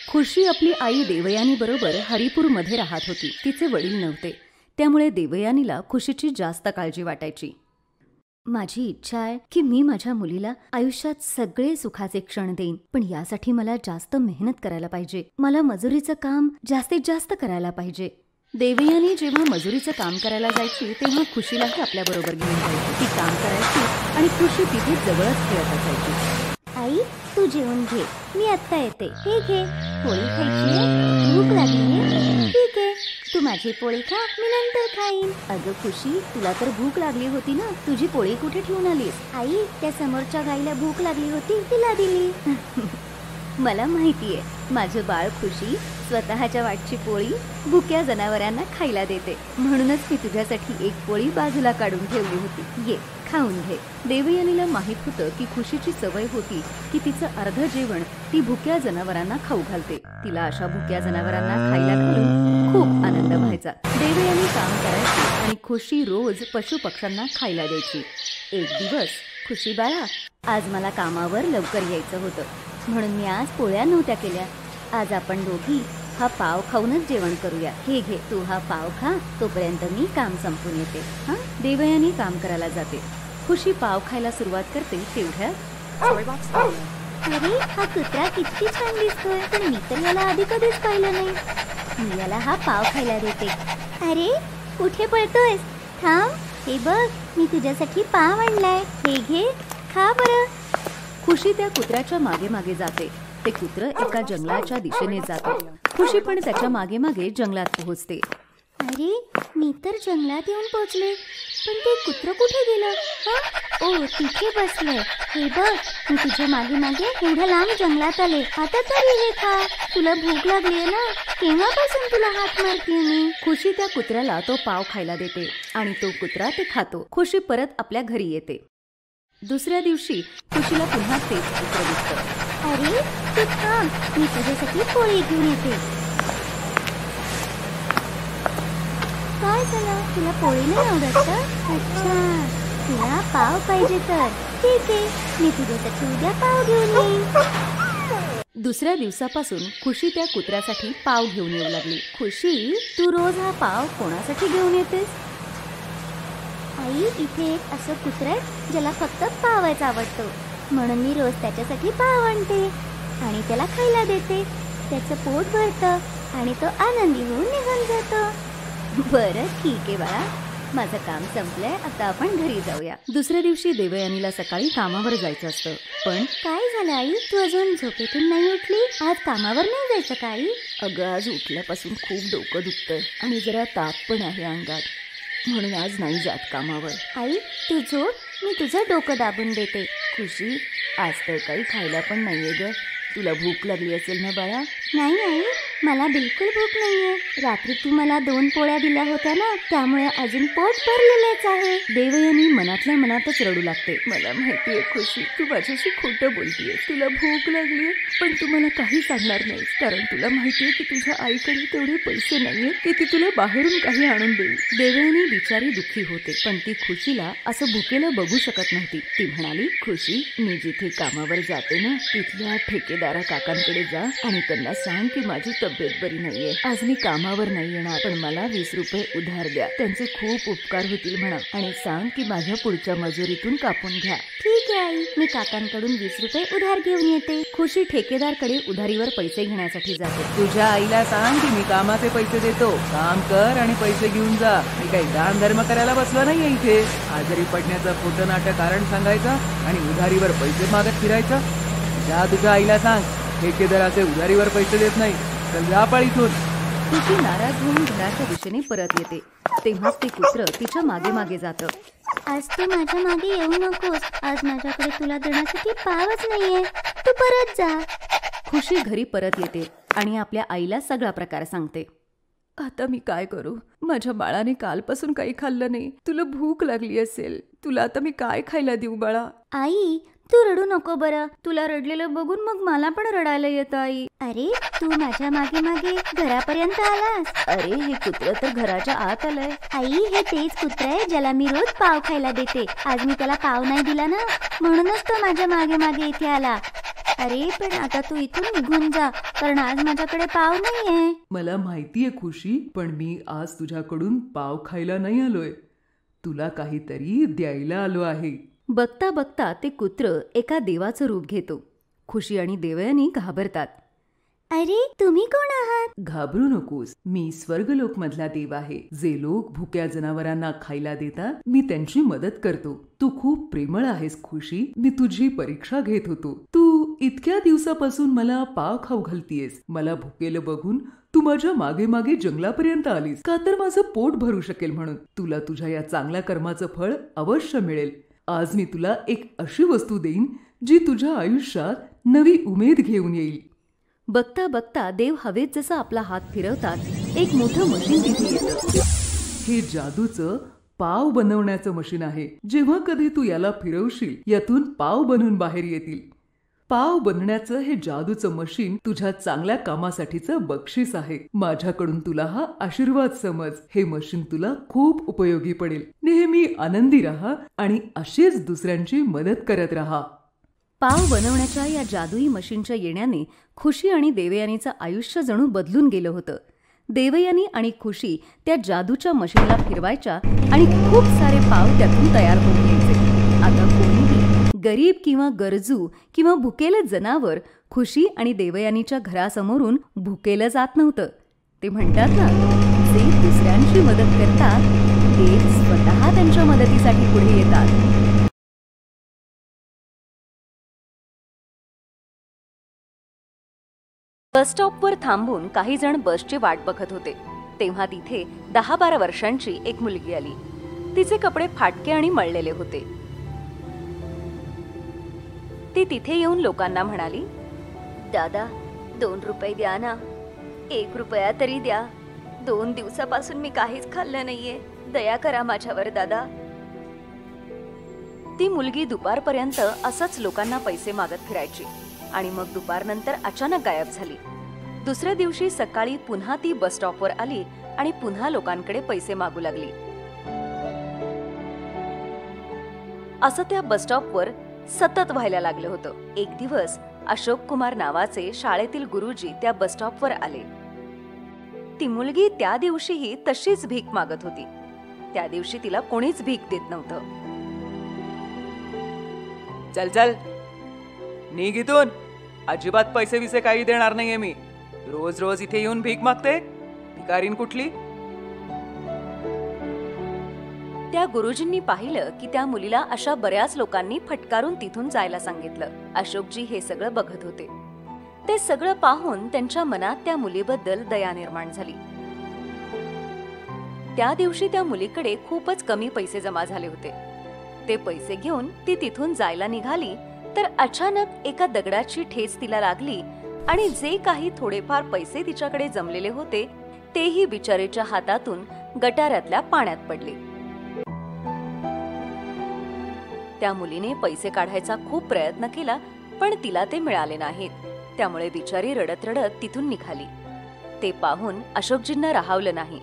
खुशी आपली आई देवयानी बरोबर हरिपूरमध्ये राहत होती. तिचे वडील नव्हते, त्यामुळे देवयानीला खुशीची जास्त काळजी वाटायची. माझी इच्छा आहे की मी माझ्या मुलीला आयुष्यात सगळे सुखाचे क्षण देईन, पण यासाठी मला जास्त मेहनत करायला पाहिजे. मला मजुरीचं काम जास्तीत जास्त करायला पाहिजे. देवयानी जेव्हा मजुरीचं काम करायला जायची तेव्हा खुशीलाही आपल्याबरोबर घेऊन जायची. ती काम करायची आणि खुशी तिथे जवळच खेळत असायची. आई, तू जेवण घे, मी आत्ता येते. हे घे, पोळी खायची, भूक लागली. ठीक आहे, तू माझी पोळी खा, मी नंतर खाईन. अगं खुशी, तुला तर भूक लागली होती ना, तुझी पोळी कुठे ठेवून आलीस? आई, त्या समोरच्या गाईला भूक लागली होती, तिला दिली. मला माहितीये, माझं बाळ खुशी स्वतःच्या वाटची पोळी भुक्या जनावरांना खायला देते, म्हणूनच मी तुझ्यासाठी एक पोळी बाजूला काढून ठेवली होती. ये, खाऊन घे. देवयानीला माहित होतं की खुशीची सवय होती की तिचं अर्ध जेवण ती भुक्या जनावरांना खाऊ घालते. तिला अशा भुक्या जनावरांना खायला घालून खूप आनंद व्हायचा. देवयानी काम करायची आणि खुशी रोज पशु पक्ष्यांना खायला द्यायची. एक दिवस, खुशी बाळा, आज मला कामावर लवकर यायचं होतं, म्हणून मी आज पोळ्या नव्हत्या केल्या. आज आपण दोघी हा पाव खाऊनच जेवण करूया. हे घे, तू हा पाव खा, तोपर्यंत मी काम संपून येते. हा, देवयानी काम करायला जाते. खुशी पाव खायला सुरुवात करते तेवढ्यात, अरे, हा कुत्रा किती छान दिसतोय, पण मी तर याला आधी कधीच पाहिलं नाही. मी याला हा पाव खायला देते. अरे, कुठे पळतोयस? थांब, हे बघ, मी तुझ्यासाठी पाव आणलाय. हे घे, खा बरं. खुशी त्या कुत्र्याच्या मागे मागे जाते. ते कुत्र एका जंगलाच्या दिशेने जाते. खुशी पण त्याच्या मागे मागे जंगलात पोहोचते. अरे, मी तर जंगलात येऊन पोहोचले, पण ते कुत्र कुठे गेलं? ओ, तिथे बसलंय. हे बघ, मी तुझ्या मागे मागे एवढ्या लांब जंगलात आले. आता तरी हे खा, तुला भूक लागलीये ना, केव्हापासून तुला हात मारते मी. खुशी त्या कुत्र्याला तो पाव खायला देते आणि तो कुत्रा ते खातो. खुशी परत आपल्या घरी येते. दुसऱ्या दिवशी खुशीला पुन्हा तेच कुत्र दिसतं. अरे, तू थांब, मी तुझ्यासाठी पोळी घेऊन येते. काय झालं, तुला पोळी नाही आवडत का? अच्छा, तुला पाव पाहिजे तर ठीक आहे, मी तुझ्यासाठी उद्या पाव घेऊन येईन. दुसऱ्या दिवसापासून खुशी त्या कुत्र्यासाठी पाव घेऊन येऊ लागली. खुशी, तू रोज हा पाव कोणासाठी घेऊन येतेस? आई, इथे एक असं कुत्र आहे ज्याला फक्त पावच आवडतो, म्हणून मी रोज त्याच्यासाठी पाव आणते आणि त्याला खायला देते. त्याचं पोट भरतं आणि तो आनंदी होऊन निघून जातो. बरं, ठीक आहे बाळा, माझं काम संपलंय, आता आपण घरी जाऊया. दुसऱ्या दिवशी देवयानीला सकाळी कामावर जायचं असतं. पण काय झालं आई, तू अजून झोपेतून नाही उठली? आज कामावर नाही जायचं का आई? अगं, आज उठल्यापासून खूप डोकं दुखतंय आणि जरा ताप पण आहे अंगात, म्हणून आज नाही जात कामावर. आई, तू झोप, मी तुझं डोकं दाबून देते. खुशी, आज तर काही खायला पण नाहीये ग. तुला भूक लागली असेल ना बाळा? नाही आई, मला बिलकुल भूक नाहीये. रात्री तू मला 2 पोळ्या दिल्या होत्या ना, त्यामुळे अजून पोट भरलेलेच आहे. देवयानी मनातल्या मनातच रडू लागते. मला माहितीये खुशी, तू माझ्याशी खोटं बोलतीये. तुला भूक लागलीये, पण तू मला काही सांगणार नाहीस, कारण तुला माहितीये की तुझ्या आईकडे तेवढे पैसे नाहीये की ती तुला बाहेरून काही आणून देईल. देवयानी बिचारी दुःखी होते, पण ती खुशीला असं भुकेलं बघू शकत नव्हती. ती म्हणाली, खुशी, मी जिथे कामावर जाते ना, तिथल्या ठेकेदारा काकांकडे जा आणि त्यांना सांग की माझी तब्येत बरी नाहीये. आज मी कामावर नाही येणार, पण मला 20 रुपये उधार द्या. त्यांचे खूप उपकार होतील म्हणा, आणि सांग की माझ्या पुढच्या मजुरीतून कापून घ्या. ठीक आहे आई, मी काकांकडून 20 रुपये उधार घेऊन येते. खुशी ठेकेदारकडे उधारीवर पैसे घेण्यासाठी जाते. तुझ्या आईला सांग की मी कामाचे पैसे देतो, काम कर आणि पैसे घेऊन जा. मी काही दान धर्म करायला बसलो नाहीये इथे. आजारी पडण्याचं खोटं नाटक कारण सांगायचं आणि उधारीवर पैसे मागत फिरायचं. जा, तुझ्या आईला सांग, ठेकेदाराचे उधारीवर पैसे देत नाही. चल जा पळीतून. खुशी नाराज होऊन घराच्या दिशेने परत येते. तेव्हाच ते कुत्र तिच्या मागे मागे जातं. आज तू माझ्या मागे येऊ नकोस, आज माझ्याकडे तुला देण्यासाठी पावच नाहीये, तू परत जा. खुशी घरी परत येते आणि आपल्या आईला सगळा प्रकार सांगते. आता मी काय करू? माझ्या बाळाने कालपासून काही खाल्लं नाही. तुला भूक लागली असेल, तुला आता मी काय खायला देऊ बाळा? आई, तू रडू नको बरं, तुला रडलेलं बघून मग मला पण रडायला येतं आई. अरे, तू माझ्या मागे मागे घरापर्यंत आलास. अरे, हे कुत्र तर घराच्या आत आलंय. आई, हे तेच कुत्र आहे ज्याला मी रोज पाव खायला देते. आज मी त्याला पाव नाही दिला ना, म्हणूनच तो माझ्या मागे मागे इथे आला. अरे पण आता तू इथून निघून जा, कारण आज माझ्याकडे पाव नाहीये. मला माहितीये खुशी, पण मी आज तुझ्याकडून पाव खायला नाही आलोय. तुला काहीतरी द्यायला आलो आहे. बघता बघता ते कुत्र एका देवाचं रूप घेतो. खुशी आणि देवयानी घाबरतात. अरे तुम्ही कोण आहात? घाबरू नकोस, मी स्वर्गलोक मधला देव आहे. जे लोक भुक्या जनावरांना खायला देतात, मी त्यांची मदत करतो. तू खूप प्रेमळ आहेस खुशी. मी तुझी परीक्षा घेत होतो. तू इतक्या दिवसापासून मला पाव खाऊ घालतीयस. मला भुकेलं बघून तू माझ्या मागे मागे जंगलापर्यंत आलीस का, तर माझं पोट भरू शकेल म्हणून. तुला तुझ्या या चांगल्या कर्माचं फळ अवश्य मिळेल. आज मी तुला एक अशी वस्तू देईन जी तुझ्या आयुष्यात नवी उमेद घेऊन येईल. बघता बघता देव हवेत जसं आपला हात फिरवतात, एक मोठं मशीन तिथे येतं. हे जादूचं पाव बनवण्याचं मशीन आहे. जेव्हा कधी तू याला फिरवशील, यातून पाव बनून बाहेर येतील. पाव बनण्याचं हे जादूचं मशीन तुझ्या चांगल्या कामासाठीचं बक्षीस आहे. माझ्याकडून तुला हा आशीर्वाद समज. हे मशीन तुला खूप उपयोगी पडेल. नेहमी आनंदी राहा आणि अशीच दुसऱ्यांची मदत करत राहा. पाव बनवण्याच्या या जादुई मशीनच्या येण्याने खुशी आणि देवयानीचं आयुष्य जणू बदलून गेलं होतं. देवयानी आणि खुशी त्या जादूच्या मशीनला फिरवायच्या आणि खूप सारे पाव त्यातून तयार होऊन यायचे. आता कोणीही गरीब किंवा गरजू किंवा भुकेलं जनावर खुशी आणि देवयानीच्या घरासमोरून भुकेलं जात नव्हतं. ते म्हणतात ना, जे दुसऱ्यांची मदत करतात ते स्वतः त्यांच्या मदतीसाठी पुढे येतात. बस स्टॉपवर थांबून काही जण बसची वाट बघत होते. तेव्हा तिथे 10-12 वर्षांची एक मुलगी आली. तिचे कपडे फाटके आणि मळलेले होते. ती तिथे येऊन लोकांना म्हणाली, दादा 2 रुपये द्या ना. 1 रुपया तरी द्या. 2 दिवसापासून मी काहीच खाल्लं नाहीये. दया करा माझ्यावर दादा. ती मुलगी दुपारपर्यंत असंच लोकांना पैसे मागत फिरायची आणि मग दुपारनंतर अचानक गायब झाली. दुसऱ्या दिवशी सकाळी पुन्हा ती बस स्टॉपवर आली आणि पुन्हा लोकांकडे पैसे मागू लागली. असं त्या बस स्टॉपवर सतत व्हायला लागलं होतं. एक दिवस अशोक कुमार नावाचे शाळेतील गुरुजी त्या बस स्टॉपवर आले. ती मुलगी त्या दिवशीही तशीच भीक मागत होती. त्या दिवशी तिला कोणीच भीक देत नव्हतं. चल चल निघ इथून. अजिबात पैसे विसे काही देणार नाहीये मी. रोज रोज इथे येऊन भीक मागते. भिकारीन कुठली. त्या गुरुजींनी पाहिलं की त्या मुलीला अशा बऱ्याच लोकांनी फटकारून तिथून जायला सांगितलं. अशोकजी हे सगळं बघत होते. ते सगळं पाहून त्यांच्या मनात त्या मुलीबद्दल दया निर्माण झाली. त्या दिवशी त्या मुलीकडे खूपच कमी पैसे जमा झाले होते. ते पैसे घेऊन ती तिथून जायला निघाली तर अचानक एका दगडाची ठेच तिला लागली आणि जे काही थोडेफार पैसे तिच्याकडे जमलेले होते तेही बिचारीच्या हातातून गटारातल्या पाण्यात पडले. त्या मुलीने पैसे काढायचा खूप प्रयत्न केला, पण तिला ते मिळाले नाहीत. त्यामुळे बिचारी रडत रडत तिथून निघाली. ते पाहून अशोकजींना राहावलं नाही.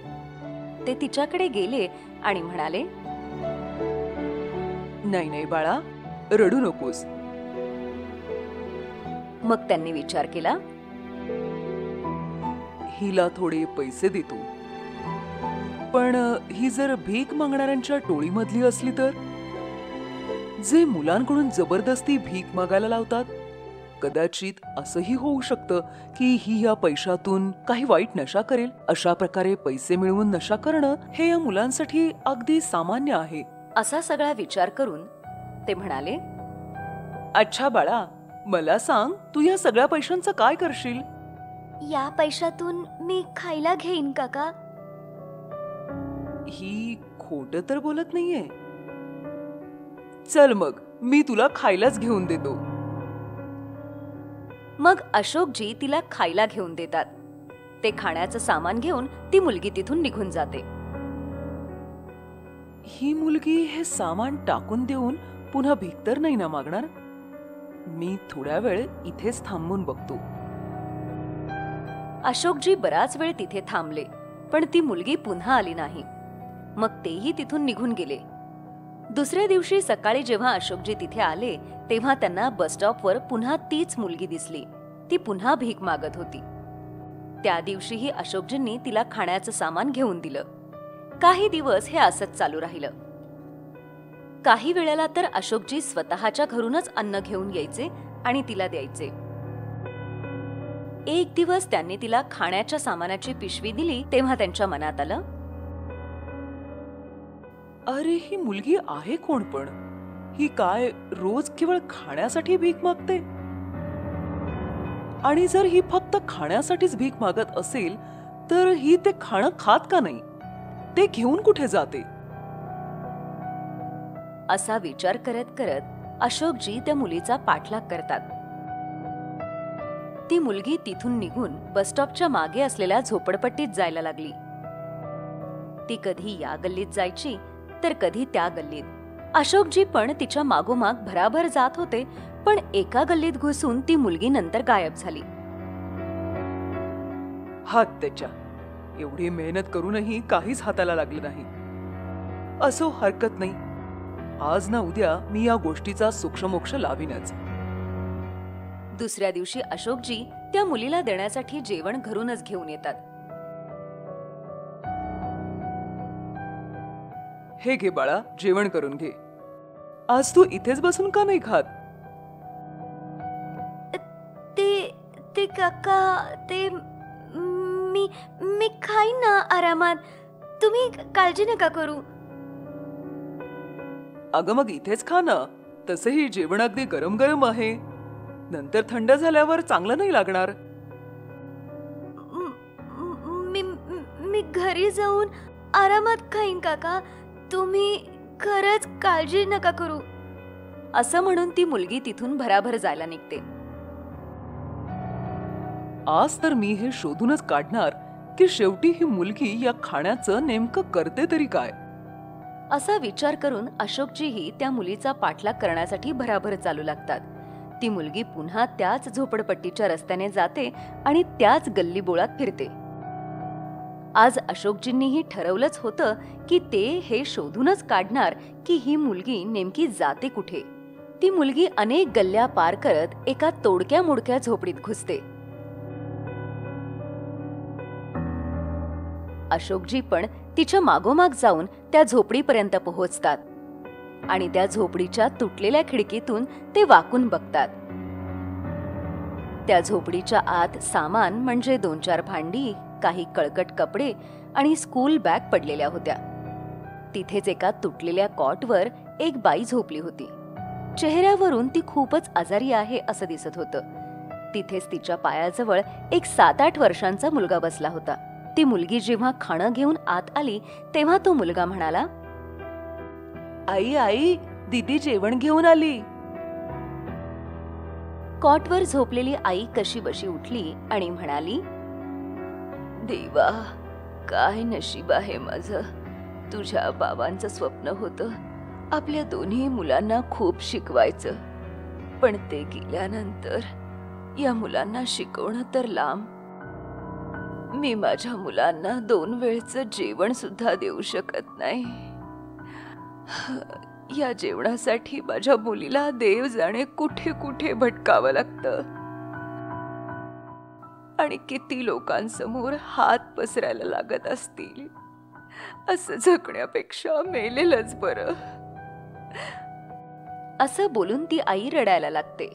ते तिच्याकडे गेले आणि म्हणाले, नाही नाही बाळा, रडू नकोस. मग त्यांनी विचार केला, हिला थोडे पैसे देतो. पण ही जर भीक मागणाऱ्यांच्या टोळीमधली असली तर, जे मुलांकडून जबरदस्ती भीक मागायला लावतात, कदाचित असंही होऊ शकतं की ही या पैशातून काही वाईट नशा करेल. अशा प्रकारे पैसे मिळवून नशा करणं हे या मुलांसाठी अगदी सामान्य आहे. असा सगळा विचार करून ते म्हणाले, अच्छा बाळा, मला सांग, तू या सगळ्या पैशांचं काय करशील? या पैशातून मी खायला घेईन काका. ही खोटं तर बोलत नाहीये. चल मग, मी तुला खायलाच घेऊन देतो. मग अशोकजी तिला खायला घेऊन देतात. ते खाण्याचं सामान घेऊन ती मुलगी तिथून निघून जाते. ही मुलगी हे सामान टाकून देऊन पुन्हा भीक तर नाही ना मागणार. मी थोड्या वेळ इथेच थांबून बघतो. अशोकजी बराच वेळ तिथे थांबले, पण ती मुलगी पुन्हा आली नाही. मग तेही तिथून निघून गेले. दुसऱ्या दिवशी सकाळी जेव्हा अशोकजी तिथे आले तेव्हा त्यांना बस स्टॉपवर पुन्हा तीच मुलगी दिसली. ती पुन्हा भीक मागत होती. त्या दिवशीही अशोकजींनी तिला खाण्याचं सामान घेऊन दिलं. काही दिवस हे असंच चालू राहिलं. काही वेळेला तर अशोकजी स्वतःच्या घरूनच अन्न घेऊन यायचे आणि तिला द्यायचे. एक दिवस त्यांनी तिला खाण्याच्या सामानाची पिशवी दिली तेव्हा त्यांच्या मनात आलं, अरे ही मुलगी आहे कोण पण? ही काय रोज केवळ खाण्यासाठी भीक मागते? आणि जर ही फक्त खाण्यासाठीच भीक मागत असेल तर ही ते खाणं खात का नाही? ते घेऊन कुठे जाते? असा विचार करत करत अशोकजी त्या मुलीचा पाठलाग करतात. ती मुलगी तिथून निघून बसस्टॉपच्या मागे असलेल्या झोपडपट्टीत जायला लागली. ती कधी या गल्लीत जायची तर कधी त्या गल्लीत. अशोकजी पण तिच्या मागोमाग भराभर जात होते, पण एका गल्लीत घुसून ती मुलगी नंतर गायब झाली. हात त्याच्या, एवढी मेहनत करूनही काहीच हाताला लागलं नाही. असो, हरकत नाही. आज ना उद्या मी या गोष्टीचा सूक्ष्मोक्ष लावीनच. दुसऱ्या दिवशी अशोकजी त्या मुलीला देण्यासाठी जेवण घरूनच घेऊन येतात. हे घे बाळा, जेवण करून घे. आज तू इथेच बसून का नाही खात? ते काका, ते मी खाईन ना आरामात. तुम्ही काळजी नका करू. अगं मग इथेच खा ना. तसेही जेवण अगदी गरम गरम आहे. नंतर थंड झाल्यावर चांगलं नाही लागणार. मी घरी जाऊन आरामात खाईन काका. तुम्ही खरंच काळजी नका करू. असं म्हणून ती मुलगी तिथून भराभर जायला निघते. आज तर मी हे शोधूनच काढणार की शेवटी ही मुलगी या खाण्याचं नेमकं करते तरी काय. असा विचार करून अशोकजीही त्या मुलीचा पाठलाग करण्यासाठी भराभर चालू लागतात. ती मुलगी पुन्हा त्याच झोपडपट्टीच्या रस्त्याने जाते आणि त्याच गल्लीबोळात फिरते. आज अशोकजींनीही ठरवलंच होतं की ते हे शोधूनच काढणार की ही मुलगी नेमकी जाते कुठे. ती मुलगी अनेक गल्ल्या पार करत एका तोडक्या मोडक्या झोपडीत घुसते. अशोकजी पण तिच्या मागोमाग जाऊन त्या झोपडीपर्यंत पोहोचतात आणि त्या झोपडीच्या तुटलेल्या खिडकीतून ते वाकून बघतात. त्या झोपडीच्या आत सामान म्हणजे 2-4 भांडी, काही कळकट कपडे आणि स्कूल बॅग पडलेल्या होत्या. तिथेच एका तुटलेल्या कॉटवर एक बाई झोपली होती. चेहऱ्यावरून ती खूपच आजारी आहे असं दिसत होतं. तिथेच तिच्या पायाजवळ एक 7-8 वर्षांचा मुलगा बसला होता. ती मुलगी जेव्हा खाणं घेऊन आत आली तेव्हा तो मुलगा म्हणाला, आई आई, दीदी जेवण घेऊन आली. कॉटवर झोपलेली आई कशी बशी उठली आणि म्हणाली, देवा, काय नशीब आहे माझं. तुझ्या बाबांचं स्वप्न होतं आपल्या दोन्ही मुलांना खूप शिकवायचं, पण ते गेल्यानंतर या मुलांना शिकवणं तर लांब. मी माझ्या मुलांना 2 वेळचं जेवण सुद्धा देऊ शकत नाही. या जेवणासाठी माझ्या मुलीला देव जाणे कुठे कुठे भटकावं लागतं आणि किती लोकांसमोर हात पसरायला लागत असतील. असं जगण्यापेक्षा मेलेलंच बरं. असं बोलून ती आई रडायला लागते.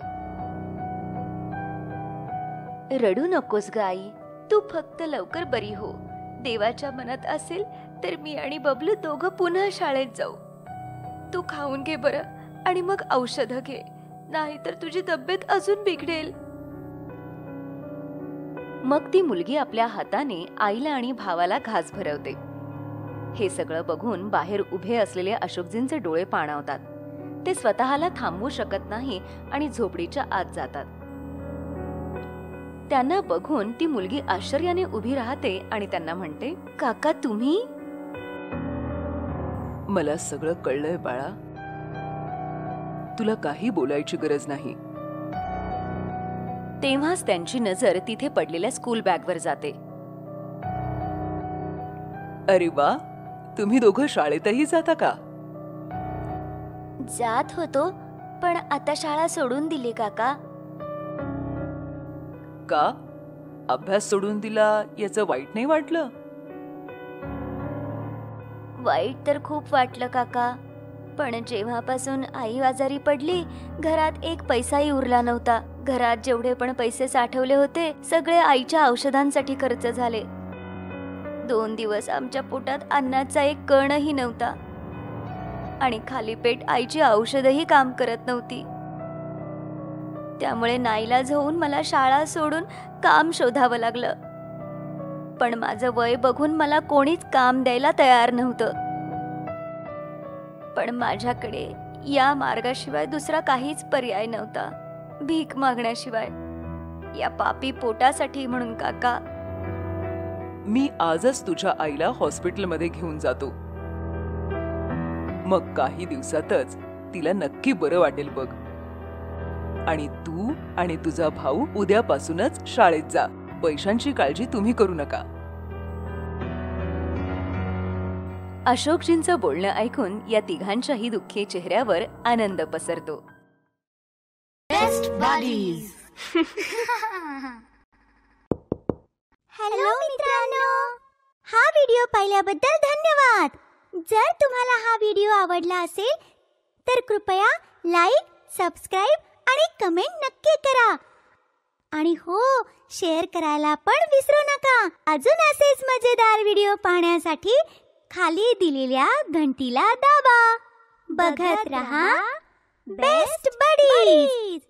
रडू नकोस ग आई, तू फक्त लवकर बरी हो. देवाच्या मनात असेल तर मी आणि बबलू दोघं पुन्हा शाळेत जाऊ. तू खाऊन घे बरं आणि मग औषधं घे, नाहीतर तुझी तब्येत अजून बिघडेल. मग ती मुलगी आपल्या हाताने आईला आणि भावाला घास भरवते. हे सगळं बघून बाहेर उभे असलेले अशोकजींचे डोळे पाणावतात. ते स्वतःला थांबवू शकत नाही आणि झोपडीच्या आत जातात. त्यांना बघून ती मुलगी आश्चर्याने उभी राहते आणि त्यांना म्हणते, काका तुम्ही? मला सगळं कळलंय बाळा. तुला काही बोलायची गरज नाही. तेव्हाच त्यांची नजर तिथे पडलेल्या स्कूल बॅगवर जाते. अरे वा, तुम्ही दोघं शाळेतही जाता का? जात होतो, पण आता शाळा सोडून दिली काका. का? अभ्यास सोडून दिला याचं वाईट नाही वाटलं? वाईट तर खूप वाटलं काका, पण जेव्हापासून आई आजारी पडली, घरात एक पैसाही उरला नव्हता. घरात जेवढे पण पैसे साठवले होते सगळे आईच्या औषधांसाठी खर्च झाले. 2 दिवस आमच्या पोटात अन्नाचा एक कणही नव्हता आणि खाली पेट आईची औषधही काम करत नव्हती. त्यामुळे नाईलाज होऊन मला शाळा सोडून काम शोधावं लागलं. पण माझं वय बघून मला कोणीच काम द्यायला तयार नव्हतं. पण माझ्याकडे या मार्गाशिवाय दुसरा काहीच पर्याय नव्हता, भीक मागण्याशिवाय. या पापी पोटासाठी म्हणून काका. मी आजच तुझ्या आईला हॉस्पिटलमध्ये घेऊन जातो. मग काही दिवसातच तिला नक्की बरं वाटेल बघ. आणि तू आणि तुझा भाऊ उद्यापासूनच शाळेत जा. पैशांची काळजी तुम्ही करू नका. अशोकजींचं बोलणं ऐकून या तिघांच्याही दुःखी चेहऱ्यावर आनंद पसरतो. हॅलो मित्रांनो, हा व्हिडिओ पाहिल्याबद्दल धन्यवाद. जर तुम्हाला हा व्हिडिओ आवडला असेल तर कृपया लाईक, सबस्क्राईब आणि कमेंट नक्की करा. आणि हो, शेअर करायला पण विसरू नका. अजून असेच मजेदार व्हिडिओ पाहण्यासाठी खाली दिलेल्या घंटीला दाबा. बघत रहा बेस्ट बडीज.